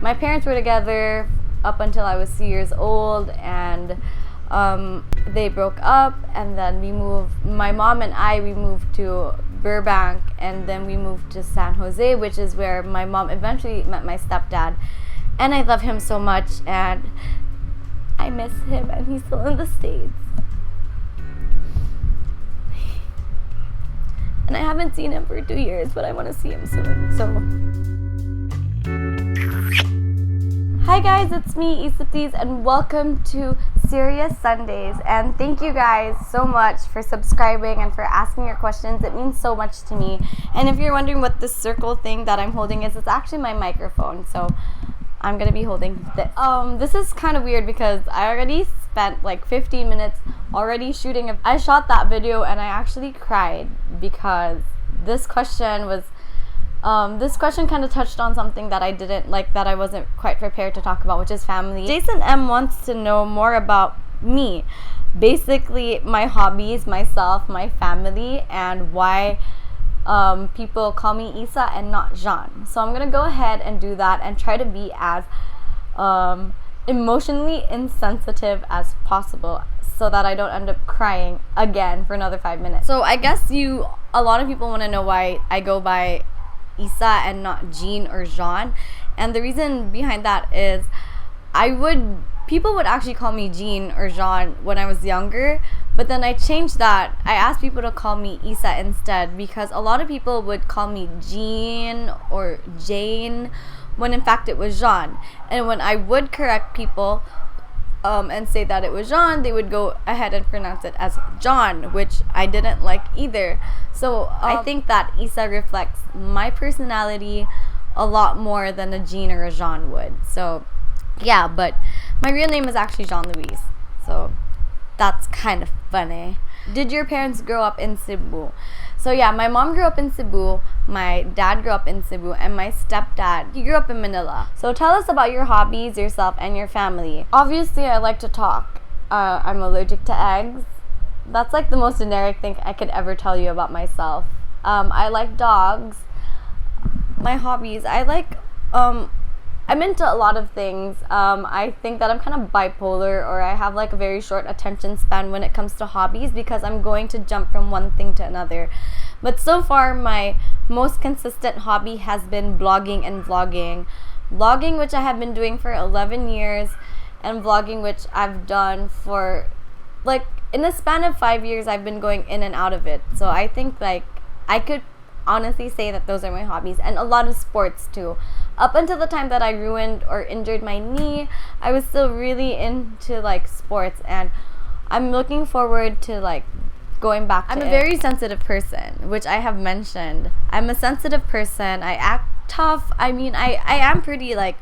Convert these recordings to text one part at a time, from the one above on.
my parents were together up until I was 2 years old, and they broke up, and then my mom and we moved to Burbank, and then we moved to San Jose, which is where my mom eventually met my stepdad. And I love him so much, and I miss him, and he's still in the States. And I haven't seen him for 2 years, but I want to see him soon. So, hi guys, it's me, Issaplease, and welcome to Serious Sundays. And thank you guys so much for subscribing and for asking your questions. It means so much to me. And if you're wondering what this circle thing that I'm holding is, it's actually my microphone. So I'm gonna be holding this. This is kind of weird because I already spent like 15 minutes already shooting. I shot that video and I actually cried because this question kind of touched on something that I didn't like, that I wasn't quite prepared to talk about, which is family. Jason M wants to know more about me, basically my hobbies, myself, my family, and why people call me Issa and not Jean. So I'm gonna go ahead and do that and try to be as emotionally insensitive as possible so that I don't end up crying again for another 5 minutes. So I guess a lot of people want to know why I go by Issa and not Jean or Jean, and the reason behind that is people would actually call me Jean or Jean when I was younger, but then I changed that. I asked people to call me Issa instead because a lot of people would call me Jean or Jane when in fact it was Jean. And when I would correct people and say that it was Jean, they would go ahead and pronounce it as John, which I didn't like either. So I think that Issa reflects my personality a lot more than a Jean or a Jean would. So yeah, but my real name is actually Jean-Louise. So that's kind of funny. Did your parents grow up in Cebu? So yeah, my mom grew up in Cebu, my dad grew up in Cebu, and my stepdad, he grew up in Manila. So tell us about your hobbies, yourself, and your family. Obviously, I like to talk. I'm allergic to eggs. That's like the most generic thing I could ever tell you about myself. I like dogs. My hobbies, I'm into a lot of things. I think that I'm kind of bipolar, or I have like a very short attention span when it comes to hobbies because I'm going to jump from one thing to another. But so far, my most consistent hobby has been blogging and vlogging. Vlogging, which I have been doing for 11 years, and vlogging, which I've done for like in a span of 5 years, I've been going in and out of it. So I think like I could honestly say that those are my hobbies, and a lot of sports too. Up until the time that I ruined or injured my knee, I was still really into like sports, and I'm looking forward to like going back to it. I'm a very sensitive person, which I have mentioned. I'm a sensitive person. I act tough. I mean, I am pretty like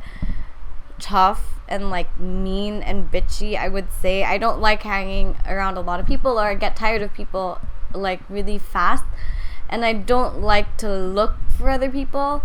tough and like mean and bitchy, I would say. I don't like hanging around a lot of people, or I get tired of people like really fast. And I don't like to look for other people.